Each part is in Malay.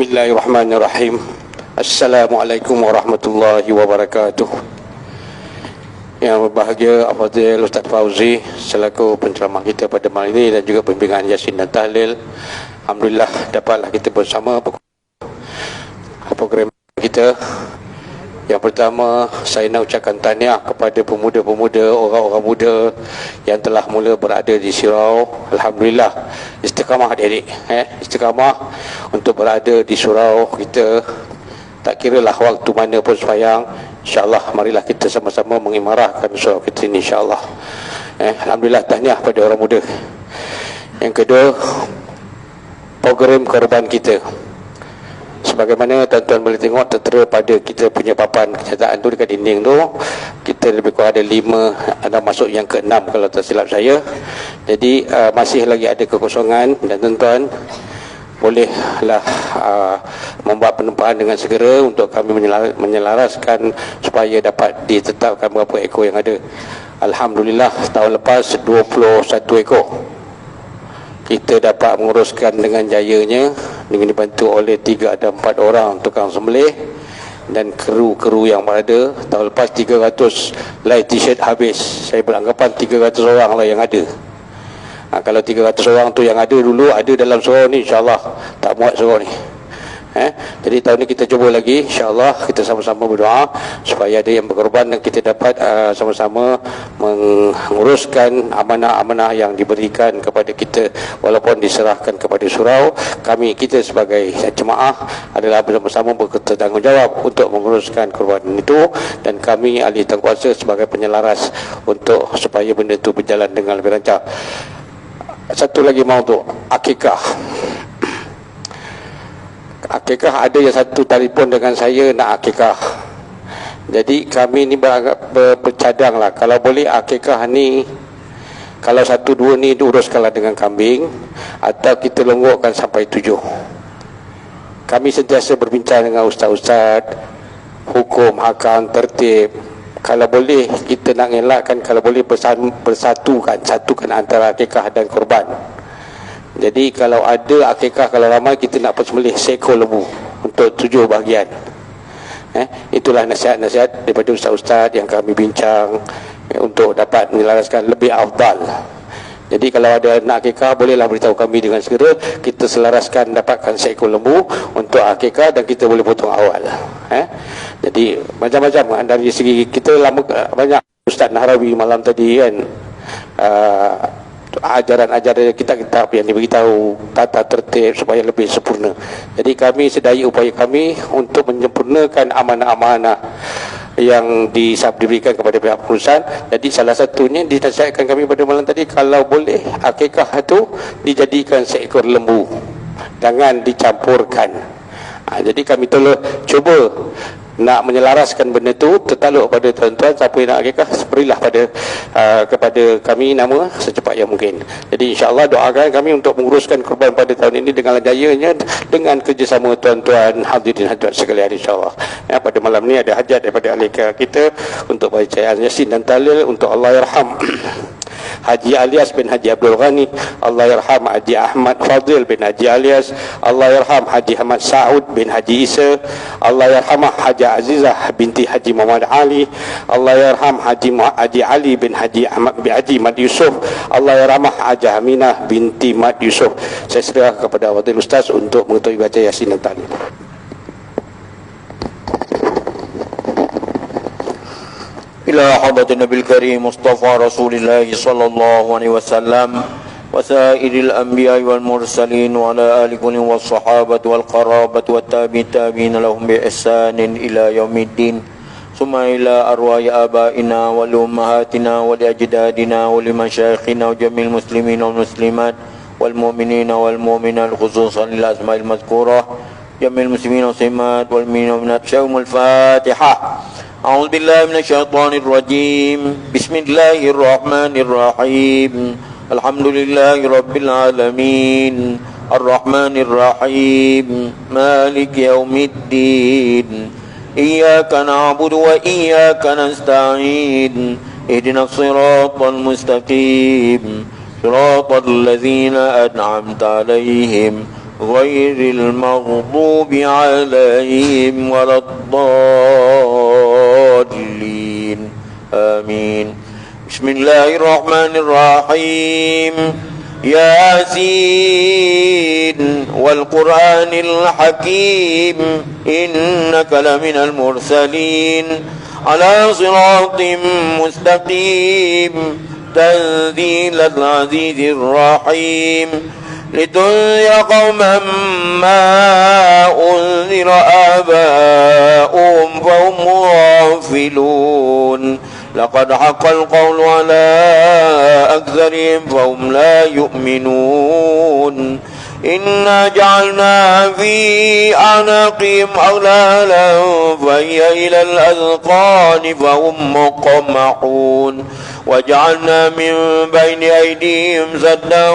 Bismillahirrahmanirrahim. Assalamualaikum warahmatullahi wabarakatuh. Yang berbahagia Al-Fadhil Ustaz Fauzi selaku penceramah kita pada malam ini dan juga pembimbingan Yasin dan Tahlil. Alhamdulillah dapatlah kita bersama program kita. Yang pertama, saya nak ucapkan tahniah kepada pemuda-pemuda, orang-orang muda yang telah mula berada di surau. Alhamdulillah, istiqamah adik-adik, istiqamah untuk berada di surau kita. Tak kira lah waktu mana pun sembahyang, insyaAllah marilah kita sama-sama mengimarahkan surau kita ini, insyaAllah. Alhamdulillah, tahniah pada orang muda. Yang kedua, program korban kita. Sebagaimana tuan-tuan boleh tengok tertera pada kita punya papan kenyataan tu dekat dinding tu, kita lebih kurang ada 5, ada masuk yang ke-6 kalau tak silap saya. Jadi masih lagi ada kekosongan dan tuan-tuan bolehlah membuat penumpang dengan segera untuk kami menyelaraskan supaya dapat ditetapkan berapa ekor yang ada. Alhamdulillah, tahun lepas 21 ekor kita dapat menguruskan dengan jayanya dengan dibantu oleh 3 dan 4 orang tukang sembelih dan kru-kru yang berada. Tahun lepas 300 light t-shirt habis. Saya beranggapan 300 orang lah yang ada. Kalau 300 orang tu yang ada dulu ada dalam surau ni, insyaAllah tak muat surau ni. Jadi tahun ni kita cuba lagi, insyaAllah kita sama-sama berdoa supaya ada yang berkorban dan kita dapat sama-sama menguruskan amanah-amanah yang diberikan kepada kita. Walaupun diserahkan kepada surau, kita sebagai jemaah adalah bersama-sama bertanggungjawab untuk menguruskan korban itu, dan kami ahli tangkuasa sebagai penyelaras untuk supaya benda itu berjalan dengan lebih lancar. Satu lagi maudhu, akikah. Akikah, ada yang satu telefon dengan saya nak akikah. Jadi kami ni bercadang lah, kalau boleh akikah ni, kalau 1-2 ni diuruskanlah dengan kambing, atau kita longgokkan sampai 7. Kami sentiasa berbincang dengan ustaz-ustaz hukum, hakam, tertib. Kalau boleh kita nak elakkan, kalau boleh satukan antara akikah dan korban. Jadi kalau ada akikah, kalau ramai kita nak persembelih seekor lembu untuk 7 bahagian. Itulah nasihat-nasihat daripada ustaz-ustaz yang kami bincang untuk dapat menyelaraskan lebih afdal. Jadi kalau ada nak akikah, bolehlah beritahu kami dengan segera, kita selaraskan dapatkan seekor lembu untuk akikah dan kita boleh potong awal. Jadi macam-macam dari segi kita lama banyak Ustaz Nahrawi malam tadi kan, ajaran-ajaran kitab-kitab yang diberitahu tata tertib supaya lebih sempurna. Jadi kami sedaya upaya kami untuk menyempurnakan amanah-amanah yang diberikan kepada pihak perusahaan. Jadi salah satunya dinasihatkan kami pada malam tadi, kalau boleh akikah itu dijadikan seekor lembu, jangan dicampurkan. Jadi kami cuba nak menyelaraskan benda tu, tertaluk pada tuan-tuan, siapa yang nak akikah berilah kepada kami nama secepat yang mungkin. Jadi insyaAllah doakan kami untuk menguruskan korban pada tahun ini dengan jayanya, dengan kerjasama tuan-tuan hadirin hadirat sekalian, insyaAllah. Pada malam ni ada hajat daripada ahli kita untuk bacaan Yasin dan Tahlil untuk Allah yarham Haji Alias bin Haji Abdul Ghani, Allah yarham Haji Ahmad Fadil bin Haji Alias, Allah yarham Haji Ahmad Saud bin Haji Isa, Allah yarham Haji Azizah binti Haji Muhammad Ali, Allah yarham Haji Ali bin Haji Ahmad bin Haji Mat Yusuf, Allah yarham Haji Aminah binti Mat Yusuf. Saya serah kepada Fadil Ustaz untuk mengetahui baca Yasin dan Tahlil. إلى حضرة النبي الكريم مصطفى رسول الله صلى الله عليه وسلم وسائر الأنبياء والمرسلين وعلى آل كلهم والصحابة والقرابة والتابعين لهم بإحسان إلى يوم الدين ثم إلى أرواح آبائنا ولأمهاتنا ولأجدادنا ولمشايخنا وجميع المسلمين والمسلمات والمؤمنين والمؤمنات خصوصا للأسماء المذكورة جميع المسلمين والمسلمات والمؤمنين والمؤمنات. شوم الفاتحة. أعوذ بالله من الشيطان الرجيم. بسم الله الرحمن الرحيم. الحمد لله رب العالمين الرحمن الرحيم مالك يوم الدين إياك نعبد وإياك نستعين اهدنا الصراط المستقيم صراط الذين أنعمت عليهم غير المغضوب عليهم ولا الضالين آمين. بسم الله الرحمن الرحيم. ياسين والقرآن الحكيم إنك لمن المرسلين على صراط مستقيم تنزيل العزيز الرحيم لتنذر قوما ما أنذر آباؤهم فهم غافلون لقد حق القول على أكثرهم فهم لا يؤمنون إنا جعلنا في أعناقهم أغلالا فهي إلى الأذقان فهم مقمحون وجعلنا من بين أيديهم سدا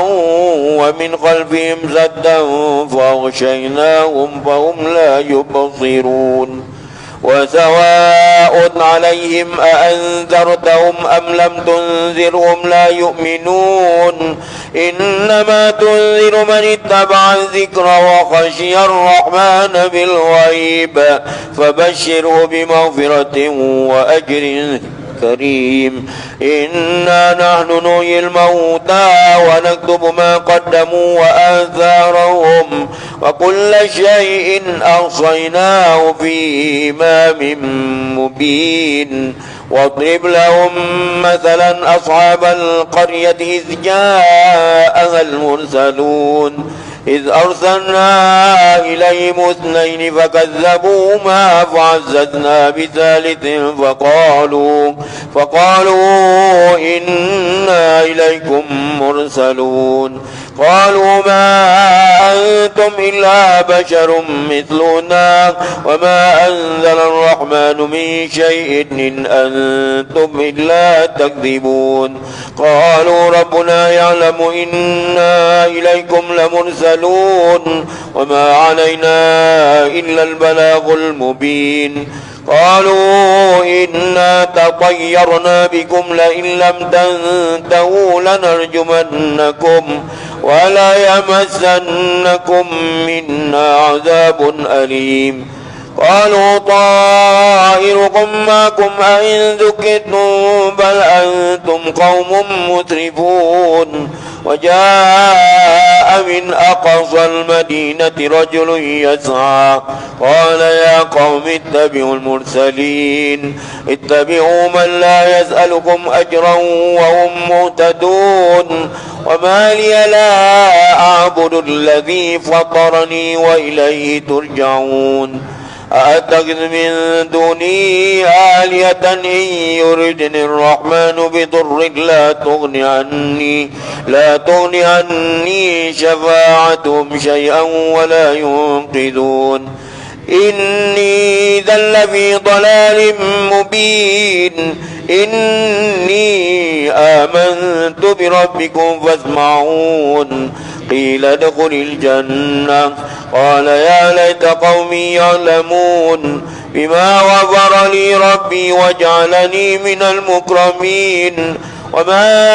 ومن خلفهم سدا فأغشيناهم فهم لا يبصرون وسواء عليهم أأنذرتهم أم لم تنذرهم لا يؤمنون إنما تنذر من اتبع الذكر وخشي الرحمن بالغيب فبشره بمغفرة وأجر كريم. إنا نحن نحيي الموتى ونكتب ما قدموا وآثارهم وكل شيء أحصيناه في إمام مبين. واضرب لهم مثلا أصحاب القرية إذ جاءها المرسلون إذ أرسلنا إليهم اثنين فكذبوهما فعززنا بثالث فقالوا إنا إليكم مرسلون قالوا ما أنتم إلا بشر مثلنا وما أنزل الرحمن من شيء إن أنتم إلا تكذبون قالوا ربنا يعلم إنا إليكم لمرسلون وما علينا إلا البلاغ المبين قالوا إنا تطيرنا بكم لئن لم تنتهوا لنرجمنكم ولا يمسنكم منا عذاب أليم قالوا طائركم معكم أئن ذكرتم بل أنتم قوم مسرفون وجاء من أقصى المدينة رجل يسعى قال يا قوم اتبعوا المرسلين اتبعوا من لا يسألكم أجرا وهم مهتدون وما لي لا أعبد الذي فطرني وإليه ترجعون أأتخذ من دوني آلهة إن يردني الرحمن بضر لا تغني عني شفاعتهم شيئا ولا ينقذون إني إذا لفي ضلال مبين إني آمنت بربكم فاسمعون قيل ادخل الجنة قال يا ليت قومي يعلمون بما غفر لي ربي وجعلني من المكرمين وما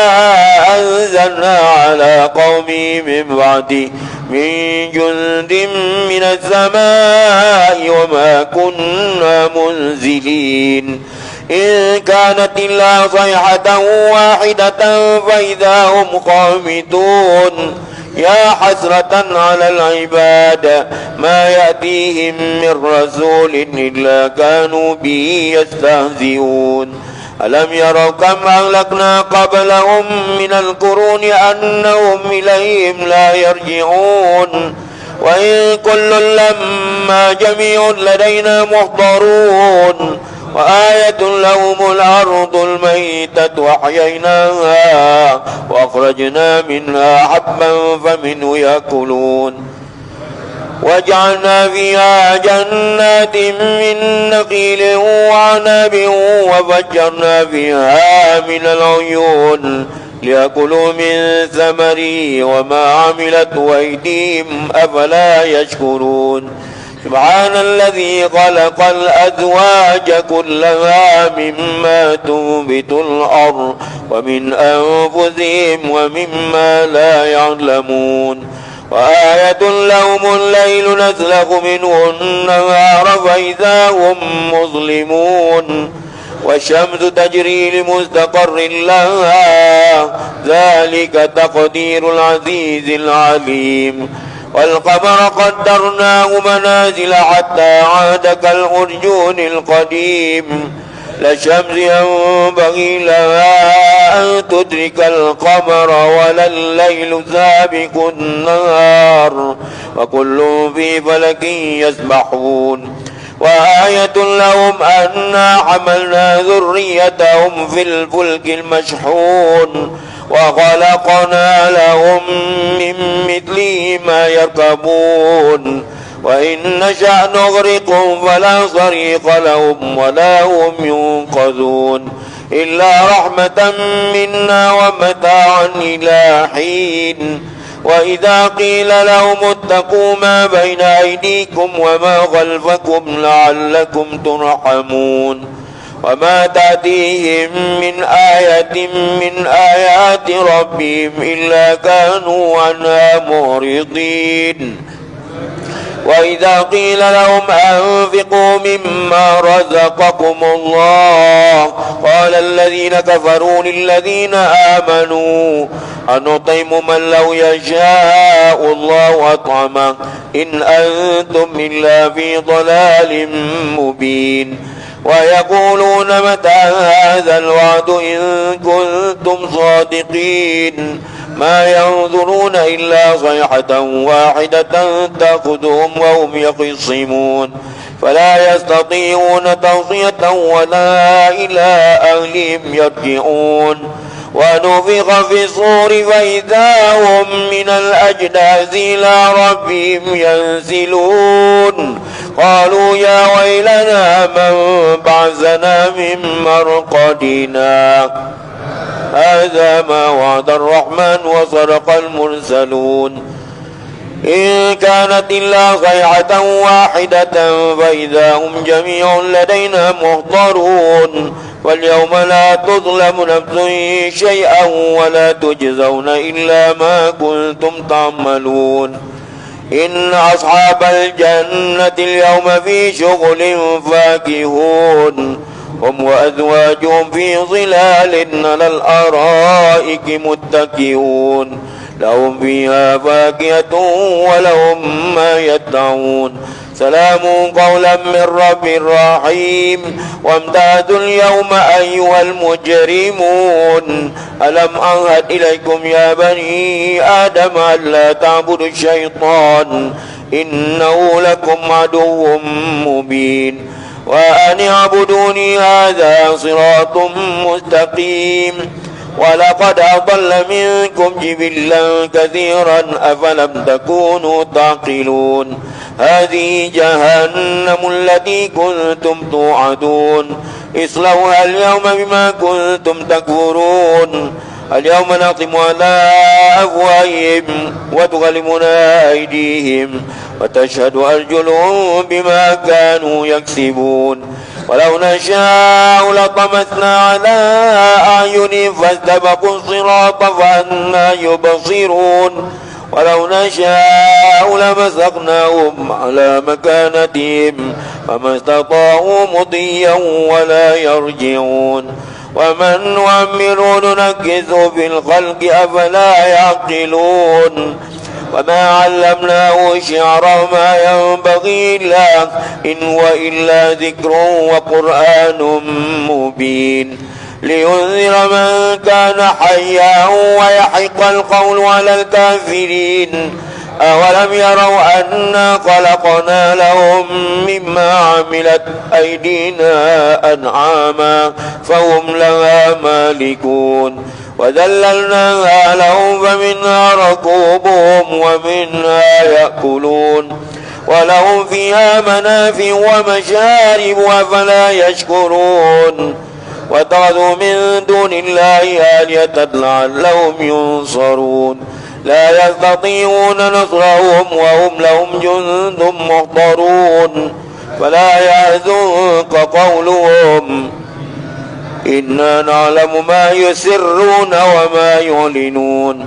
أنزلنا على قومي من بعدي من جند من السماء وما كنا منزلين إن كانت إلا صيحة واحدة فإذا هم خامدون يا حسرة على العباد ما يأتيهم من رسول إلا كانوا به يستهزئون ألم يروا كم أهلكنا قبلهم من القرون أنهم إليهم لا يرجعون وإن كل لما جميع لدينا محضرون وآية لهم الأرض الميتة وأحييناها وأخرجنا منها حبا فمنه يأكلون وجعلنا فيها جنات من نخيل وعنب وفجرنا فيها من العيون ليأكلوا من ثمره وما عملت أيديهم أفلا يشكرون سبحان الذي خلق الأزواج كلها مما تنبت الأرض ومن أنفسهم ومما لا يعلمون وآية لهم الليل نسلخ منه النهار فإذا هم مظلمون والشمس تجري لمستقر لها ذلك تقدير العزيز العليم والقمر قدرناه منازل حتى عاد كالعرجون القديم لا الشمس ينبغي لها أن تدرك القمر ولا الليل سابق النهار وكل في فلك يسبحون وآية لهم أنا حملنا ذريتهم في الفلك المشحون وخلقنا لهم من مثله ما يركبون وإن نشأ نغرقهم فلا صريخ لهم ولا هم ينقذون إلا رحمة منا ومتاعا إلى حين وإذا قيل لهم اتقوا ما بين أيديكم وما خلفكم لعلكم ترحمون وما تأتيهم من آية من آيات ربهم إلا كانوا عنها معرضين وإذا قيل لهم أنفقوا مما رزقكم الله قال الذين كفروا للذين آمنوا أنطعم من لو يشاء الله أطعمه إن أنتم إلا في ضلال مبين ويقولون متى هذا الوعد إن كنتم صادقين ما ينظرون إلا صيحة واحدة تأخذهم وهم يخصمون فلا يستطيعون توصية ولا إلى أهلهم يرجعون ونفخ في الصور فإذا هم من الأجداث إلى ربهم ينسلون قالوا يا ويلنا من بعثنا من مرقدنا هذا ما وعد الرحمن وصدق المرسلون إن كانت إلا صيحة واحدة فإذا هم جميع لدينا محضرون واليوم لا تظلم نفس شيئا ولا تجزون إلا ما كنتم تعملون إن أصحاب الجنة اليوم في شغل فاكهون هم وأزواجهم في ظلال على الأرائك متكئون لهم فيها فاكهة ولهم ما يدعون سلام قولا من رب رحيم وامتازوا اليوم أيها المجرمون ألم أعهد إليكم يا بني آدم ألا تعبدوا الشيطان إنه لكم عدو مبين وأن اعبدوني هذا صراط مستقيم ولقد أضل منكم جبلا كثيرا أفلم تكونوا تعقلون هذه جهنم التي كنتم توعدون اصلوها اليوم بما كنتم تكفرون اليوم نختم على أفواههم وتكلمنا أيديهم وتشهد أرجلهم بما كانوا يكسبون ولو نشاء لطمسنا على أعينهم فاستبقوا الصراط فأنى يبصرون ولو نشاء لمسخناهم على مكانتهم فما استطاعوا مضيا ولا يرجعون ومن نعمر ننكسه في الخلق أفلا يعقلون وما علمناه الشعر ما ينبغي له إن هو إلا ذكر وقرآن مبين لينذر من كان حيا ويحق القول على الكافرين أولم يروا أنا خلقنا لهم مما عملت أيدينا أنعاما فهم لها مالكون وذللناها لهم فمنها ركوبهم ومنها يأكلون ولهم فيها منافع ومشارب أفلا يشكرون واتخذوا من دون الله آلهة لعلهم ينصرون لا يستطيعون نصرهم وهم لهم جند محضرون فلا يحزنك قولهم إنا نعلم ما يسرون وما يعلنون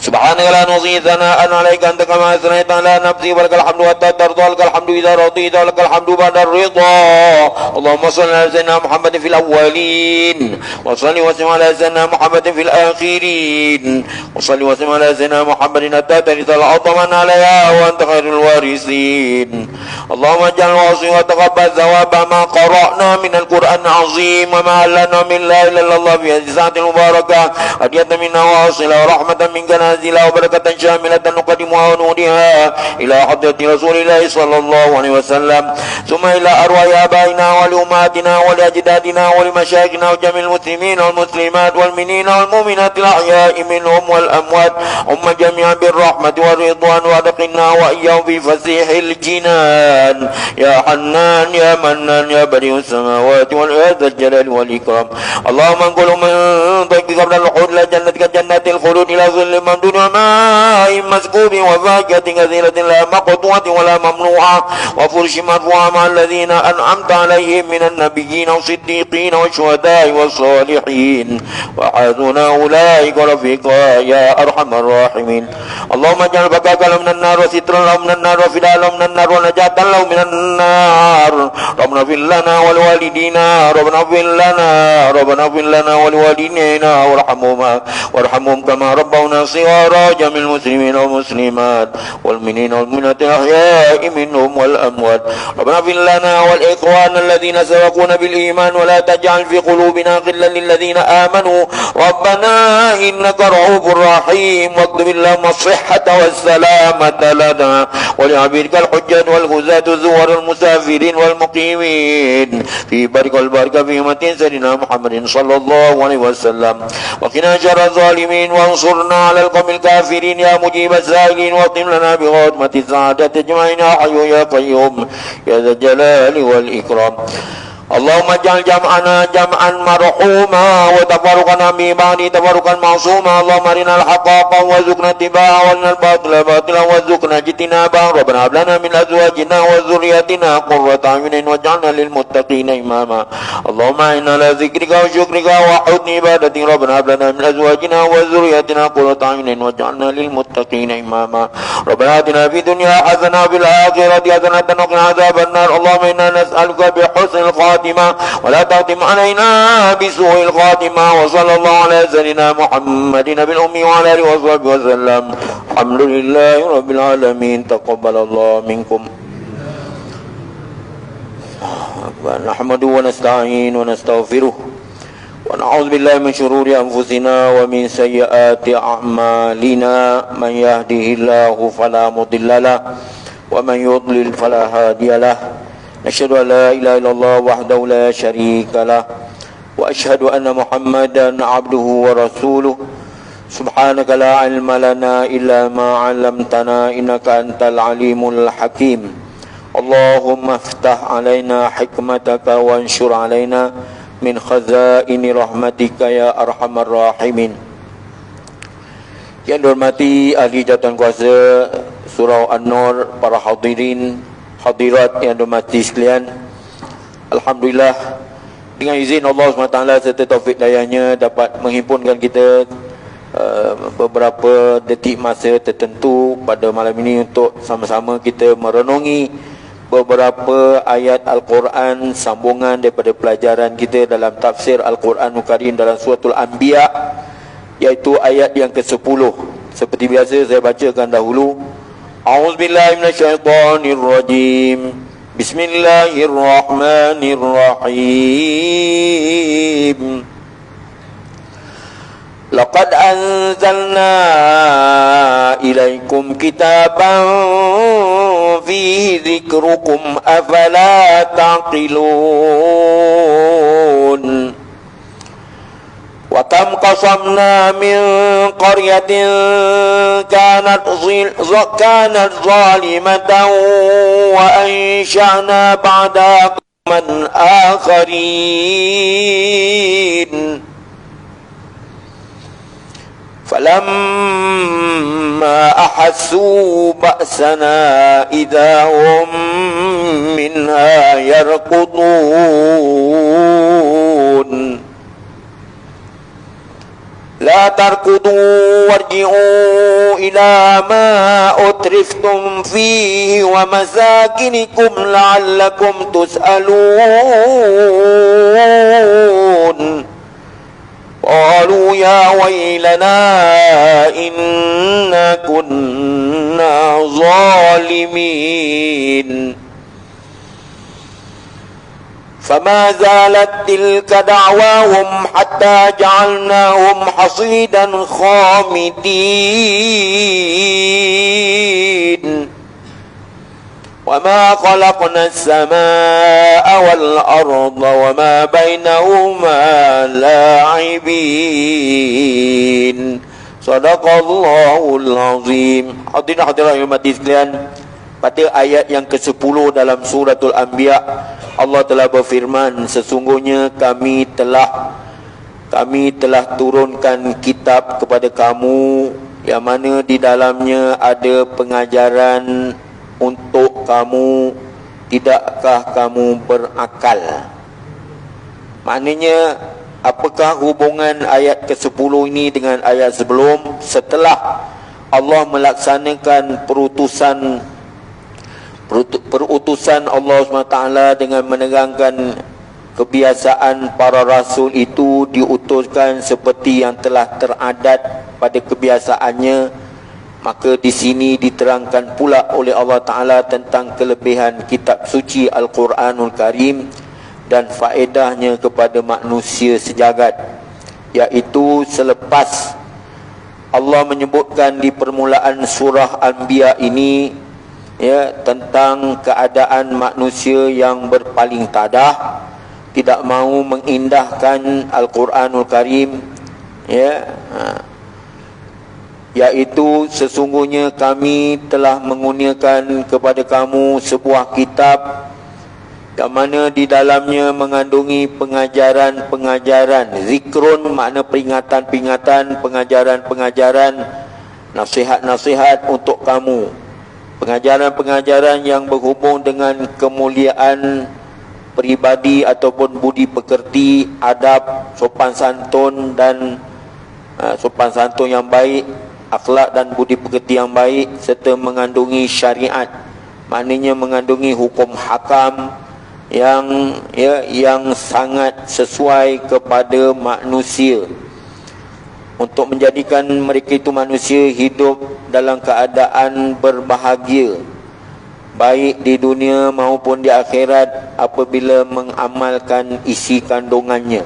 سبحانك لا نحصي ثناء عليك أنت كما أثنيت على نفسي ولك الحمد حتى ترضى لك الحمد إذا رضيت ولك الحمد بعد الرضا اللهم صل على سيدنا محمد في الأولين وصل وسلم على سيدنا محمد في الآخرين وصل وسلم على سيدنا محمد حتى ترث الأرض من عليها وأنت خير الوارثين اللهم اجعل واصي وتقبل ثواب ما قرأنا من القرآن العظيم وما علنا من لا إله إلا الله في هذه الساعة المباركة هدية منا واصلة ورحمة منك نازلة وبركة شاملة نقدمها ونوديها إلى حضرة رسول الله صلى الله عليه وسلم ثم إلى أرواح آبائنا ولأمهاتنا ولأجدادنا ولمشايخنا وجميع المسلمين والمسلمات والمؤمنين والمؤمنات الأحياء منهم والأموات هم جميعا بالرحمة والرضوان وأدخلنا وإياهم في فسيح الجنان يا حنان يا منان يا بديع السماوات والأرض الجلال والإكرام اللهم انقل من ضيقك قبل الخلود إلى جنتك جنات الخلود إلى ظل ممدود وماء مسكوب وفاكهة كثيرة لا مقطوعة ولا ممنوعة وفرش مرفوعة مع الذين أنعمت عليهم من النبيين والصديقين والشهداء والصالحين وحسن أولئك رفيقا يا أرحم الراحمين اللهم اجعل بقاك لهم من النار وسترا لهم من النار وفداء لهم من النار ونجاة لهم من النار ربنا اغفر لنا ولوالدينا ربنا اغفر لنا ولوالدينا وارحمهم كما ربونا صغارا جميع المسلمين والمسلمات والمؤمنين والمؤمنات الأحياء منهم والأموات ربنا اغفر لنا والإخوان الذين سبقونا بالإيمان ولا تجعل في قلوبنا غلا للذين آمنوا ربنا إنك رؤوف رحيم واكتب اللهم الصحة والسلامة لنا ولعبيدك الحجاج والغزاة الزوار المسافرين والمقيمين في بارك والبارك في أمة سيدنا محمد صلى الله عليه وسلم وقنا شر الظالمين وانصرنا على القوم الكافرين يا مجيب السائلين واختم لنا بخاتمة السعادة اجمعين يا حي يا قيوم يا ذا الجلال والإكرام اللهم اجعل جمعنا جمعا مرحوما وتفرقنا من بعده تفرقا معصوما اللهم ارنا الحق حقا وارزقنا اتباعه وارنا الباطل باطلا وارزقنا اجتنابه ربنا هب لنا من ازواجنا وذرياتنا قرة اعين واجعلنا للمتقين اماما اللهم انا على ذكرك وشكرك وحسن عبادتك ربنا هب لنا من ازواجنا وذرياتنا قرة اعين واجعلنا للمتقين اماما ربنا اتنا في الدنيا حسنة وفي الاخرة حسنة وقنا عذاب النار اللهم انا نسألك بحسن الخاتمة ولا تختم علينا بسوء الخاتمة وصلى الله على سيدنا محمد نبي الأمي وعلى آله وصحبه وسلم الحمد لله رب العالمين تقبل الله منكم نحمده ونستعين ونستغفره ونعوذ بالله من شرور أنفسنا ومن سيئات أعمالنا من يهده الله فلا مضل له ومن يضلل فلا هادي له نشهد أن لا إله إلا الله وحده لا شريك له وأشهد أن محمدا عبده ورسوله سبحانك لا علم لنا إلا ما علمتنا إنك أنت العليم الحكيم اللهم افتح علينا حكمتك وانشر علينا من خزائن rahmatika ya arhamar rahimin. Yang dihormati ahli jawatan kuasa Surau An-Nur, para hadirin hadirat yang dihormati sekalian, alhamdulillah dengan izin Allah SWT serta taufik dayanya dapat menghimpunkan kita beberapa detik masa tertentu pada malam ini untuk sama-sama kita merenungi beberapa ayat Al-Quran, sambungan daripada pelajaran kita dalam tafsir Al-Quranul Karim dalam suratul Anbiya, iaitu ayat yang ke-10. Seperti biasa saya bacakan dahulu. A'udzubillahi minasyaitonirrajim. Bismillahirrahmanirrahim. Laqad anzalna ilaikum kitaban fihi dzikrukum afala taqilun. Wa kam qasamna min qaryatin kanat zalimatan wa ansha'na ba'da qauman akharin. فلما أحسوا بأسنا إذا هم منها يركضون لا تركضوا وارجعوا إلى ما أترفتم فيه ومساكنكم لعلكم تسألون قالوا يا ويلنا إنا كنا ظالمين فما زالت تلك دعواهم حتى جعلناهم حصيدا خامدين وما خلقنا السماء والأرض وما بينهما لاعبين Sadaqallahul Azim. Hadirin hadirat yang hormati sekalian, pada ayat yang ke-10 dalam suratul Anbiya, Allah telah berfirman, sesungguhnya kami telah turunkan kitab kepada kamu yang mana di dalamnya ada pengajaran untuk kamu. Tidakkah kamu berakal? Maknanya, apakah hubungan ayat ke-10 ini dengan ayat sebelum? Setelah Allah melaksanakan perutusan Allah SWT dengan menerangkan kebiasaan para rasul itu diutuskan seperti yang telah teradat pada kebiasaannya, maka di sini diterangkan pula oleh Allah Ta'ala tentang kelebihan kitab suci Al-Quranul Karim dan faedahnya kepada manusia sejagat, iaitu selepas Allah menyebutkan di permulaan surah Anbiya ini tentang keadaan manusia yang berpaling tadah, tidak mahu mengindahkan Al-Quranul Karim, iaitu sesungguhnya kami telah mengurniakan kepada kamu sebuah kitab yang mana di dalamnya mengandungi pengajaran-pengajaran. Zikrun makna peringatan-peringatan, pengajaran-pengajaran, nasihat-nasihat untuk kamu. Pengajaran-pengajaran yang berhubung dengan kemuliaan peribadi ataupun budi pekerti, adab, sopan santun dan sopan santun yang baik, akhlak dan budi pekerti yang baik, serta mengandungi syariat, maknanya mengandungi hukum hakam yang sangat sesuai kepada manusia, untuk menjadikan mereka itu manusia hidup dalam keadaan berbahagia, baik di dunia maupun di akhirat apabila mengamalkan isi kandungannya.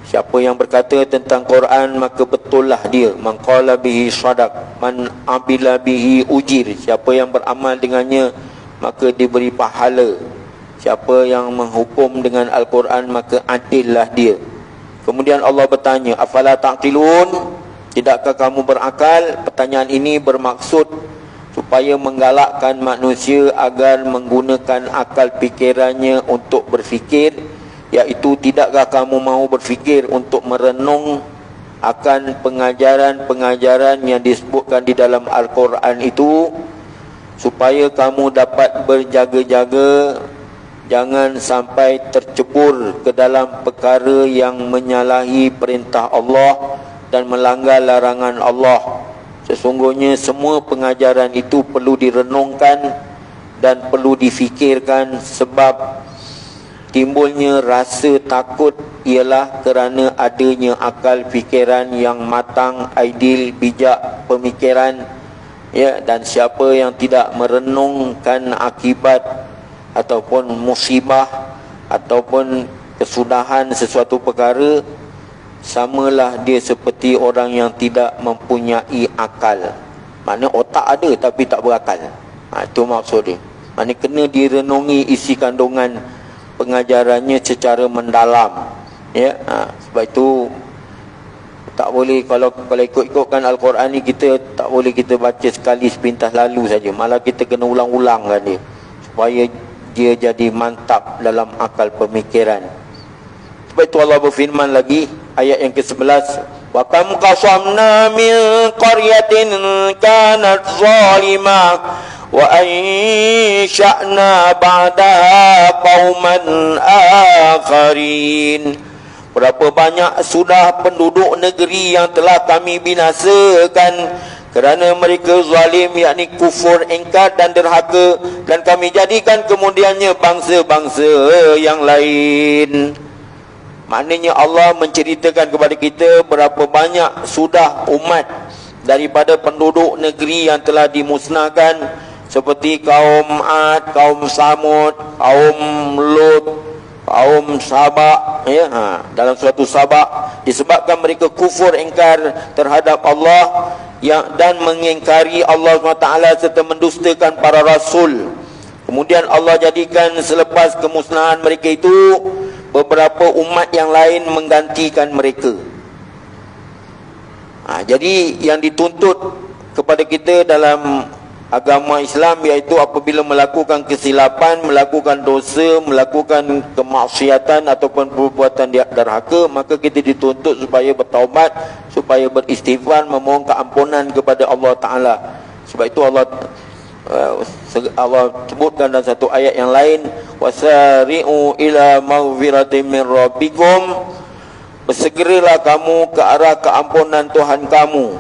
Siapa yang berkata tentang Quran, maka betullah dia. Man qala bihi sadaq, man amila bihi ujir. Siapa yang beramal dengannya, maka diberi pahala. Siapa yang menghukum dengan Al-Quran, maka adillah dia. Kemudian Allah bertanya, afala taqilun, tidakkah kamu berakal? Pertanyaan ini bermaksud supaya menggalakkan manusia agar menggunakan akal fikirannya untuk berfikir, iaitu tidakkah kamu mahu berfikir untuk merenung akan pengajaran-pengajaran yang disebutkan di dalam Al-Quran itu, supaya kamu dapat berjaga-jaga, jangan sampai tercebur ke dalam perkara yang menyalahi perintah Allah dan melanggar larangan Allah. Sesungguhnya semua pengajaran itu perlu direnungkan dan perlu difikirkan, sebab timbulnya rasa takut ialah kerana adanya akal fikiran yang matang, ideal, bijak pemikiran, dan siapa yang tidak merenungkan akibat ataupun musibah ataupun kesudahan sesuatu perkara, samalah dia seperti orang yang tidak mempunyai akal. Maknanya otak ada tapi tak berakal. Itu maksud dia. Maknanya kena direnungi isi kandungan pengajarannya secara mendalam. Sebab itu tak boleh, kalau ikut-ikutkan Al-Quran ni, kita tak boleh kita baca sekali sepintas lalu saja. Malah kita kena ulang-ulangkan dia, supaya dia jadi mantap dalam akal pemikiran. Sebab itu Allah berfirman lagi, ayat yang ke-11, wa kam qasamna min qaryatin kanat zalimah wa ansha'na ba'daha qauman akharin Berapa banyak sudah penduduk negeri yang telah kami binasakan kerana mereka zalim, yakni kufur, ingkar dan derhaka, dan kami jadikan kemudiannya bangsa-bangsa yang lain. Maknanya Allah menceritakan kepada kita berapa banyak sudah umat daripada penduduk negeri yang telah dimusnahkan, seperti kaum Ad, kaum Samud, kaum Lut, kaum Sabak, dalam suatu Sabak, disebabkan mereka kufur, ingkar terhadap Allah dan mengingkari Allah SWT serta mendustakan para rasul. Kemudian Allah jadikan selepas kemusnahan mereka itu beberapa umat yang lain menggantikan mereka. Jadi yang dituntut kepada kita dalam agama Islam iaitu apabila melakukan kesilapan, melakukan dosa, melakukan kemaksiatan ataupun perbuatan derhaka, maka kita dituntut supaya bertaubat, supaya beristighfar, memohon keampunan kepada Allah Ta'ala. Sebab itu Allah sebutkan dalam satu ayat yang lain, wasari'u ila maghfiratin min rabbikum, bersegeralah kamu ke arah keampunan Tuhan kamu,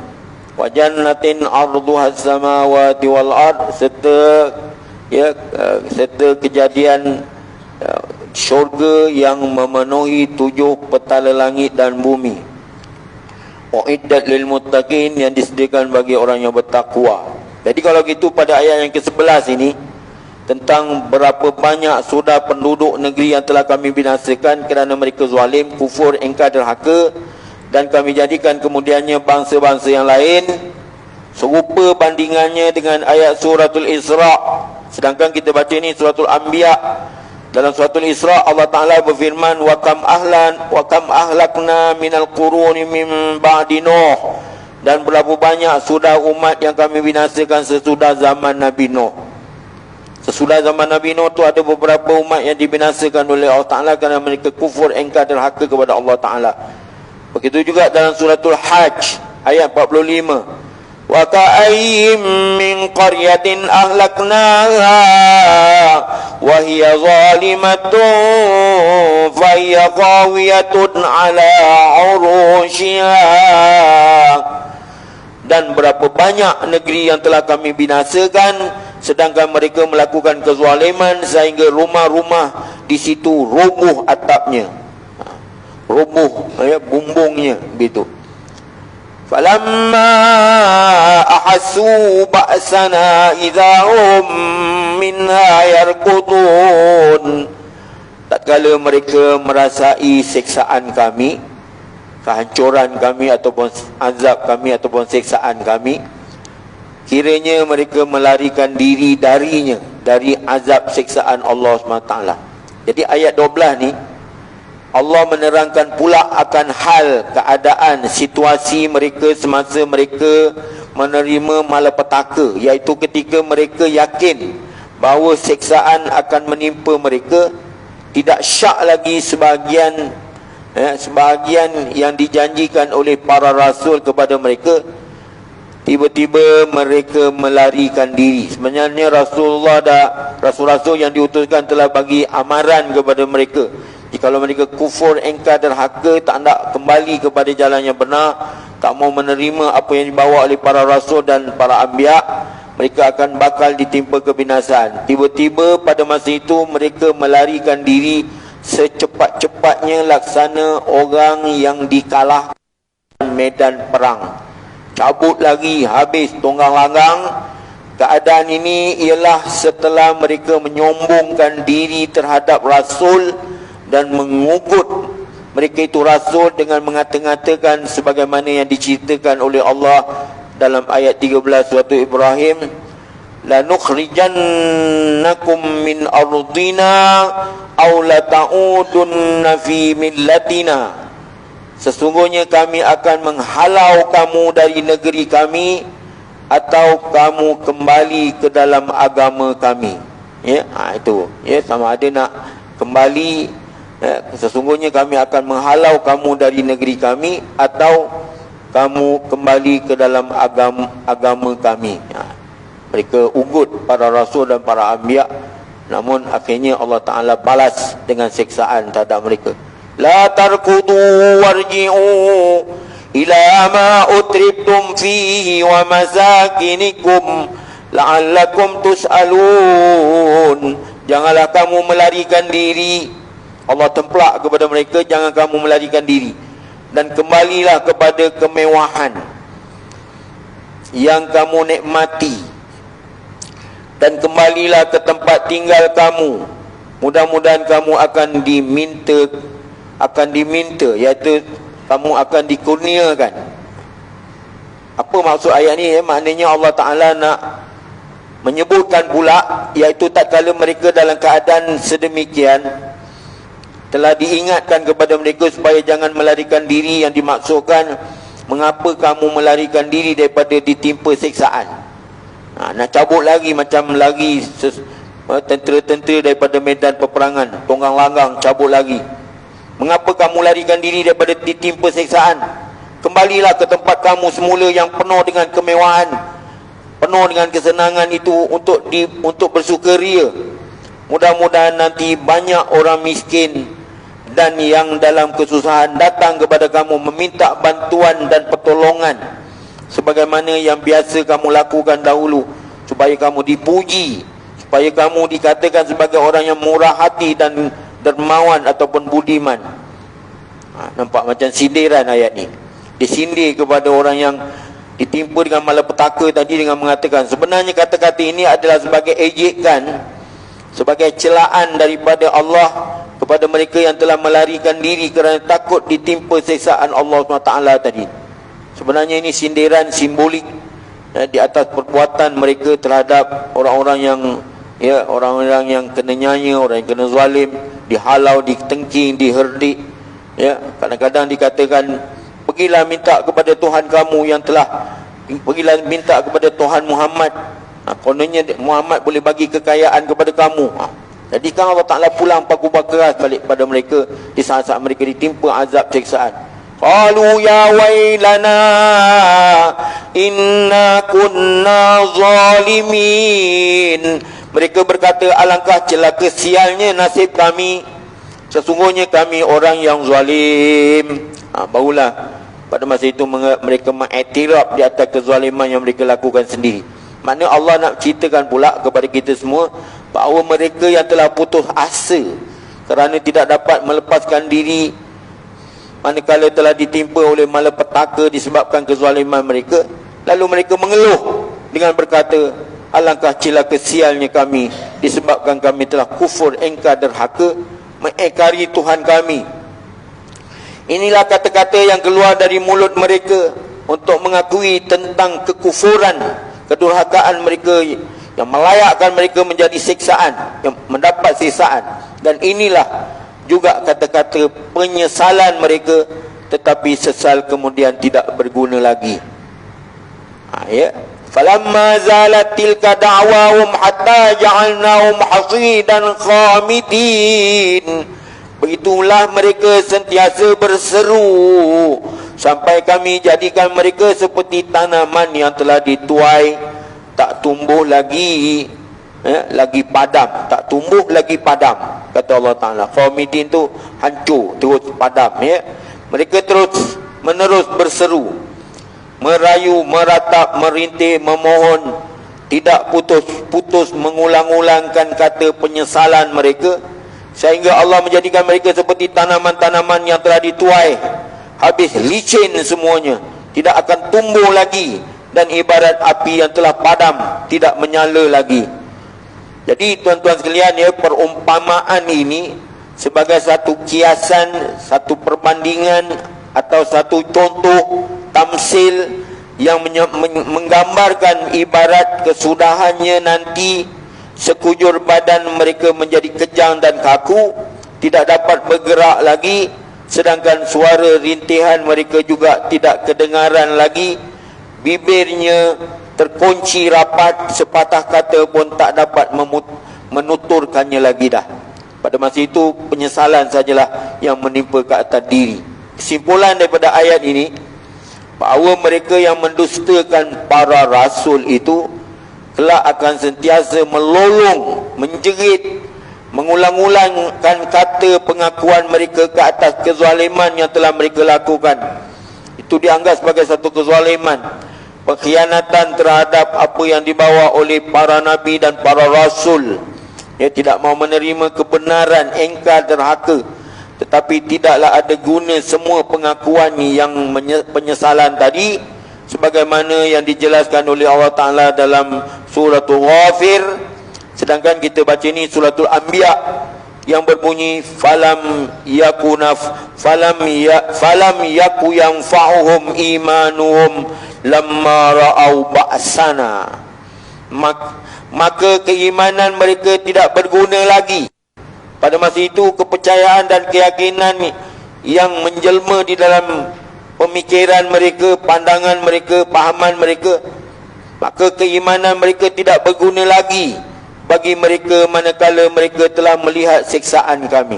wa jannatin arduhas samawati wal ard, serta kejadian syurga yang memenuhi 7 petala langit dan bumi. Uiddat lil muttaqin, yang disediakan bagi orang yang bertakwa. Jadi kalau gitu pada ayat yang ke-11 ini tentang berapa banyak sudah penduduk negeri yang telah kami binasakan kerana mereka zalim, kufur, ingkar, derhaka, dan kami jadikan kemudiannya bangsa-bangsa yang lain. Serupa bandingannya dengan ayat suratul Isra. Sedangkan kita baca ni suratul Anbiya. Dalam suratul Isra Allah Ta'ala berfirman, wa kam ahlakna minal quruni min ba'di Nuh, dan berapa banyak sudah umat yang kami binasakan sesudah zaman Nabi Nuh. Sesudah zaman Nabi Nuh tu ada beberapa umat yang dibinasakan oleh Allah Ta'ala kerana mereka kufur, ingkar, derhaka kepada Allah Ta'ala. Begitu juga dalam suratul Hajj ayat 45, wa ka'ayyim min qaryatin ahlaknaha wa hiya zalimatun fa hiya qawiyatun ala urushiha. Dan berapa banyak negeri yang telah kami binasakan sedangkan mereka melakukan kezaliman sehingga rumah-rumah di situ roboh atapnya, roboh bumbungnya begitu. Falamma ahassu ba'sana idahum minha yarkudun, tatkala mereka merasai siksaan kami, kehancuran kami ataupun azab kami ataupun siksaan kami, kiranya mereka melarikan diri darinya, dari azab siksaan Allah SWT. Jadi ayat 12 ni Allah menerangkan pula akan hal, keadaan, situasi mereka semasa mereka menerima malapetaka, iaitu ketika mereka yakin bahawa siksaan akan menimpa mereka. Tidak syak lagi sebahagian yang dijanjikan oleh para rasul kepada mereka, tiba-tiba mereka melarikan diri. Sebenarnya rasul-rasul yang diutuskan telah bagi amaran kepada mereka, jikalau mereka kufur, ingkar, derhaka, tak nak kembali kepada jalan yang benar, tak mau menerima apa yang dibawa oleh para rasul dan para anbiya, mereka akan bakal ditimpa kebinasaan. Tiba-tiba pada masa itu mereka melarikan diri secepat-cepatnya laksana orang yang dikalahkan medan perang. Cabut lagi, habis tunggang langgang. Keadaan ini ialah setelah mereka menyombongkan diri terhadap rasul dan mengugut mereka itu rasul dengan mengata-ngatakan sebagaimana yang diceritakan oleh Allah dalam ayat 13 surat Ibrahim, lanukhrijannakum min ardina aw lata'udunna fi millatina, sesungguhnya kami akan menghalau kamu dari negeri kami atau kamu kembali ke dalam agama kami. Itu sama ada nak kembali, sesungguhnya kami akan menghalau kamu dari negeri kami atau kamu kembali ke dalam agama kami. Mereka ugut para rasul dan para anbiya, namun akhirnya Allah Ta'ala balas dengan siksaan terhadap mereka. la tarkudu warji'u ila ma utribtum fihi wa masakinikum la'allakum tus'alun. Janganlah kamu melarikan diri. Allah templak kepada mereka, jangan kamu melarikan diri, dan kembalilah kepada kemewahan yang kamu nikmati, dan kembalilah ke tempat tinggal kamu. Mudah-mudahan kamu akan diminta, iaitu kamu akan dikurniakan. Apa maksud ayat ni? Maknanya Allah Ta'ala nak menyebutkan pula, iaitu tatkala mereka dalam keadaan sedemikian, telah diingatkan kepada mereka supaya jangan melarikan diri. Yang dimaksudkan, mengapa kamu melarikan diri daripada ditimpa siksaan? Nak cabut lagi, macam lagi tentera-tentera daripada medan peperangan, tonggang langgang cabut lagi. Mengapa kamu larikan diri daripada ditimpa siksaan? Kembalilah ke tempat kamu semula yang penuh dengan kemewahan, penuh dengan kesenangan itu, untuk bersukaria. Mudah-mudahan nanti banyak orang miskin dan yang dalam kesusahan datang kepada kamu meminta bantuan dan pertolongan, sebagaimana yang biasa kamu lakukan dahulu, supaya kamu dipuji, supaya kamu dikatakan sebagai orang yang murah hati dan dermawan ataupun budiman. Nampak macam sindiran ayat ni. Disindir kepada orang yang ditimpa dengan malapetaka tadi dengan mengatakan, sebenarnya kata-kata ini adalah sebagai ejekan, sebagai celaan daripada Allah kepada mereka yang telah melarikan diri kerana takut ditimpa siksaan Allah SWT tadi. Sebenarnya ini sindiran simbolik di atas perbuatan mereka terhadap orang-orang yang kena nyaya, orang yang kena zalim, dihalau, ditengking, diherdik. Kadang-kadang dikatakan, pergilah minta kepada Tuhan kamu yang pergilah minta kepada Tuhan Muhammad. Kononnya Muhammad boleh bagi kekayaan kepada kamu. Jadi kan Allah Ta'ala pulang paku keras balik pada mereka di saat-saat mereka ditimpa azab siksaan. Qalu ya wailana inna kunna zalimin. Mereka berkata, alangkah celaka sialnya nasib kami, sesungguhnya kami orang yang zalim. Barulah pada masa itu mereka mengiktiraf di atas kezaliman yang mereka lakukan sendiri. Maknanya Allah nak ceritakan pula kepada kita semua bahawa mereka yang telah putus asa kerana tidak dapat melepaskan diri manakala telah ditimpa oleh malapetaka disebabkan kezaliman mereka, lalu mereka mengeluh dengan berkata, alangkah celaka sialnya kami disebabkan kami telah kufur, engkar, derhaka, mengingkari Tuhan kami. Inilah kata-kata yang keluar dari mulut mereka untuk mengakui tentang kekufuran, kedurhakaan mereka yang melayakkan mereka menjadi siksaan, yang mendapat siksaan. Dan inilah juga kata-kata penyesalan mereka, tetapi sesal kemudian tidak berguna lagi. Falamma zalat tilka da'wahum hatta ja'alnahum hasidan khamidin. Begitulah mereka sentiasa berseru sampai kami jadikan mereka seperti tanaman yang telah dituai, tak tumbuh lagi, lagi padam, tak tumbuh lagi padam, kata Allah Ta'ala. Khamidin tu hancur, terus padam. Mereka terus menerus berseru, merayu, meratap, merintih, memohon, tidak putus-putus mengulang-ulangkan kata penyesalan mereka, sehingga Allah menjadikan mereka seperti tanaman-tanaman yang telah dituai, habis licin semuanya, tidak akan tumbuh lagi, dan ibarat api yang telah padam, tidak menyala lagi. Jadi tuan-tuan sekalian, perumpamaan ini sebagai satu kiasan, satu perbandingan atau satu contoh tamsil yang menggambarkan ibarat kesudahannya nanti sekujur badan mereka menjadi kejang dan kaku, tidak dapat bergerak lagi, sedangkan suara rintihan mereka juga tidak kedengaran lagi, bibirnya terkunci rapat, sepatah kata pun tak dapat menuturkannya lagi dah. Pada masa itu penyesalan sajalah yang menimpa ke atas diri. Kesimpulan daripada ayat ini, bahawa mereka yang mendustakan para rasul itu kelak akan sentiasa melolong, menjerit, mengulang-ulangkan kata pengakuan mereka ke atas kezaliman yang telah mereka lakukan. Itu dianggap sebagai satu kezaliman, pengkhianatan terhadap apa yang dibawa oleh para nabi dan para rasul. Dia tidak mau menerima kebenaran, engkar derhaka. Tetapi tidaklah ada guna semua pengakuan yang penyesalan tadi, sebagaimana yang dijelaskan oleh Allah Ta'ala dalam suratul Ghafir. Sedangkan kita baca ni suratul Anbiya yang berbunyi falam yaku yanfa'uhum imanuhum lamma ra'au ba'sana. Maka keimanan mereka tidak berguna lagi. Pada masa itu kepercayaan dan keyakinan yang menjelma di dalam pemikiran mereka, pandangan mereka, pahaman mereka, maka keimanan mereka tidak berguna lagi bagi mereka manakala mereka telah melihat siksaan kami.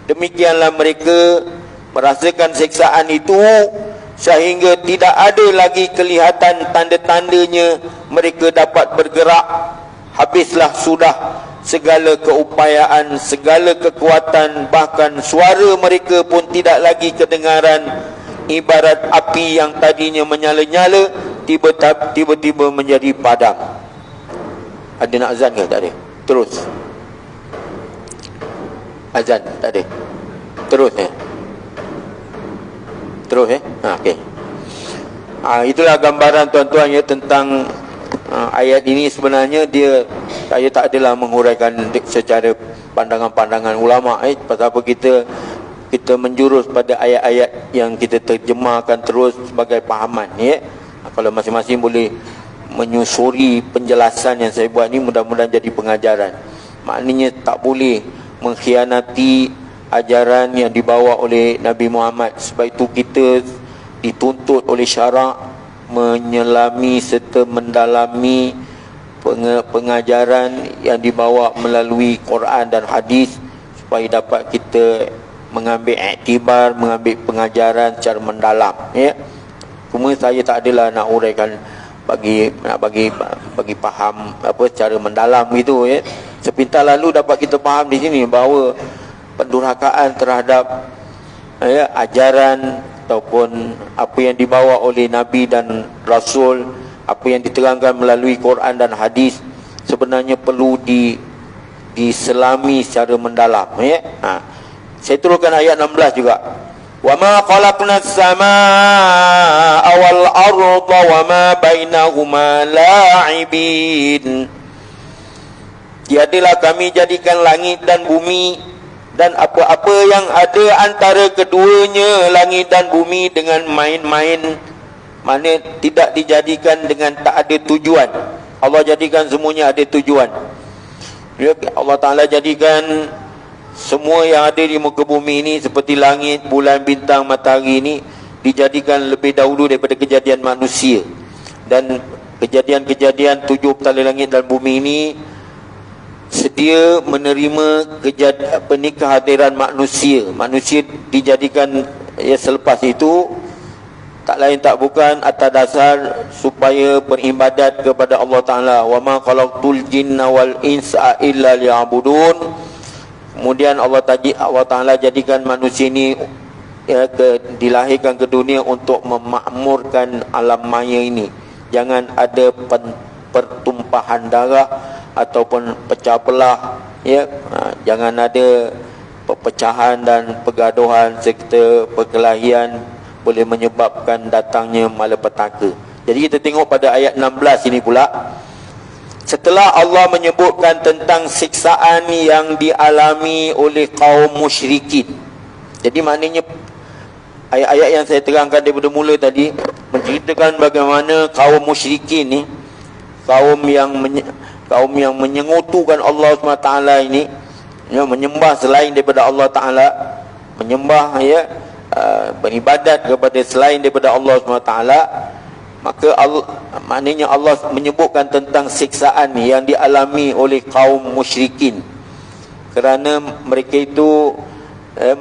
Demikianlah mereka merasakan siksaan itu sehingga tidak ada lagi kelihatan tanda-tandanya mereka dapat bergerak. Habislah sudah segala keupayaan, segala kekuatan, bahkan suara mereka pun tidak lagi kedengaran. Ibarat api yang tadinya menyala-nyala tiba-tiba menjadi padam. Ada nak azan ke? Tak ada. Terus. Azan tak ada. Terus Terus okey. Itulah gambaran tuan-tuan ya tentang ayat ini. Sebenarnya saya tak adalah menguraikan secara pandangan-pandangan ulama pasal apa kita menjurus pada ayat-ayat yang kita terjemahkan terus sebagai pahaman ya. Kalau masing-masing boleh menyusuri penjelasan yang saya buat ni, mudah-mudahan jadi pengajaran. Maknanya tak boleh mengkhianati ajaran yang dibawa oleh Nabi Muhammad. Sebab itu kita dituntut oleh syarak menyelami serta mendalami pengajaran yang dibawa melalui Quran dan hadis, supaya dapat kita mengambil iktibar, mengambil pengajaran secara mendalam ya. Cuma saya tak adalah nak uraikan bagi faham secara mendalam gitu ya. Sepintas lalu dapat kita faham di sini bahawa pendurhakaan terhadap ajaran ataupun apa yang dibawa oleh Nabi dan Rasul, apa yang diterangkan melalui Quran dan hadis, sebenarnya perlu diselami secara mendalam ya. Saya turunkan ayat 16 juga. Wa ma khalaqnas samaa wal arda wa ma bainahuma la'ibin. Tiadalah kami jadikan langit dan bumi dan apa-apa yang ada antara keduanya, langit dan bumi, dengan main-main. Mana tidak dijadikan dengan tak ada tujuan. Allah jadikan semuanya ada tujuan. Allah Ta'ala jadikan semua yang ada di muka bumi ini, seperti langit, bulan, bintang, matahari ini, dijadikan lebih dahulu daripada kejadian manusia. Dan kejadian-kejadian 7 petala langit dan bumi ini sedia menerima kehadiran manusia. Manusia dijadikan selepas itu tak lain tak bukan atas dasar supaya beribadat kepada Allah Ta'ala. Wa ma khalaqtul jinna wal insa illa liya'budun. Kemudian Allah Ta'ala jadikan manusia ini dilahirkan ke dunia untuk memakmurkan alam maya ini. Jangan ada pertumpahan darah ataupun pecah belah ya. Jangan ada perpecahan dan pergaduhan serta perkelahian, boleh menyebabkan datangnya malapetaka. Jadi kita tengok pada ayat 16 ini pula. Setelah Allah menyebutkan tentang siksaan yang dialami oleh kaum musyrikin. Jadi maknanya ayat-ayat yang saya terangkan daripada mula tadi menceritakan bagaimana kaum musyrikin ni, kaum yang menyengutukan Allah SWT ini, menyembah selain daripada Allah Ta'ala, menyembah beribadat kepada selain daripada Allah SWT. Maka maknanya Allah menyebutkan tentang siksaan yang dialami oleh kaum musyrikin, kerana mereka itu